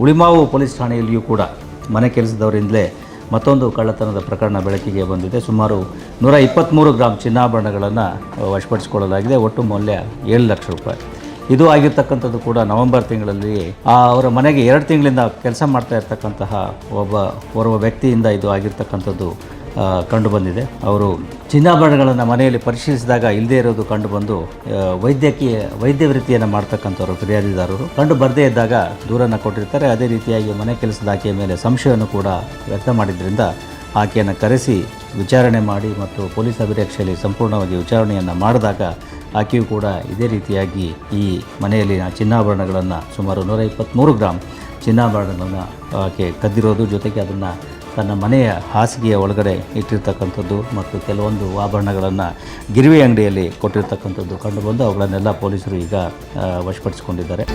ಉಳಿಮಾವು police ಠಾಣೆಯಲ್ಲಿಯೂ ಕೂಡ ಮನೆ ಕೆಲಸದವರಿಂದಲೇ ಮತ್ತೊಂದು ಕಳ್ಳತನದ ಪ್ರಕರಣ ಬೆಳಕಿಗೆ ಬಂದಿದೆ. ಸುಮಾರು 123 ಗ್ರಾಂ ಚಿನ್ನಾಭರಣಗಳನ್ನು ವಶಪಡಿಸಿಕೊಳ್ಳಲಾಗಿದೆ. ಒಟ್ಟು ಮೌಲ್ಯ 7 ಲಕ್ಷ ರೂಪಾಯಿ. ಇದು ಆಗಿರ್ತಕ್ಕಂಥದ್ದು ಕೂಡ ನವೆಂಬರ್ ತಿಂಗಳಲ್ಲಿ ಅವರ ಮನೆಗೆ 2 ತಿಂಗಳಿಂದ ಕೆಲಸ ಮಾಡ್ತಾ ಇರ್ತಕ್ಕಂತಹ ಓರ್ವ ವ್ಯಕ್ತಿಯಿಂದ ಇದು ಆಗಿರ್ತಕ್ಕಂಥದ್ದು ಕಂಡುಬಂದಿದೆ. ಅವರು ಚಿನ್ನಾಭರಣಗಳನ್ನು ಮನೆಯಲ್ಲಿ ಪರಿಶೀಲಿಸಿದಾಗ ಇಲ್ಲದೇ ಇರೋದು ಕಂಡುಬಂದು ವೈದ್ಯ ವೃತ್ತಿಯನ್ನು ಮಾಡ್ತಕ್ಕಂಥವ್ರು ಫಿರ್ಯಾದಿದಾರರು ಕಂಡು ಬರದೇ ಇದ್ದಾಗ ದೂರನ್ನು ಕೊಟ್ಟಿರ್ತಾರೆ. ಅದೇ ರೀತಿಯಾಗಿ ಮನೆ ಕೆಲಸದ ಆಕೆಯ ಮೇಲೆ ಸಂಶಯವನ್ನು ಕೂಡ ವ್ಯಕ್ತ ಮಾಡಿದ್ರಿಂದ ಆಕೆಯನ್ನು ಕರೆಸಿ ವಿಚಾರಣೆ ಮಾಡಿ ಮತ್ತು ಪೊಲೀಸ್ ಅಭಿರಕ್ಷೆಯಲ್ಲಿ ಸಂಪೂರ್ಣವಾಗಿ ವಿಚಾರಣೆಯನ್ನು ಮಾಡಿದಾಗ ಆಕೆಯೂ ಕೂಡ ಇದೇ ರೀತಿಯಾಗಿ ಈ ಮನೆಯಲ್ಲಿನ ಚಿನ್ನಾಭರಣಗಳನ್ನು ಸುಮಾರು 123 ಗ್ರಾಂ ಚಿನ್ನಾಭರಣಗಳನ್ನು ಆಕೆ ಕದ್ದಿರೋದು, ಜೊತೆಗೆ ಅದನ್ನು ತನ್ನ ಮನೆಯ ಹಾಸಿಗೆಯ ಒಳಗಡೆ ಇಟ್ಟಿರ್ತಕ್ಕಂಥದ್ದು ಮತ್ತು ಕೆಲವೊಂದು ಆಭರಣಗಳನ್ನು ಗಿರಿವಿ ಅಂಗಡಿಯಲ್ಲಿ ಕೊಟ್ಟಿರ್ತಕ್ಕಂಥದ್ದು ಕಂಡುಬಂದು ಅವುಗಳನ್ನೆಲ್ಲ ಪೊಲೀಸರು ಈಗ ವಶಪಡಿಸಿಕೊಂಡಿದ್ದಾರೆ.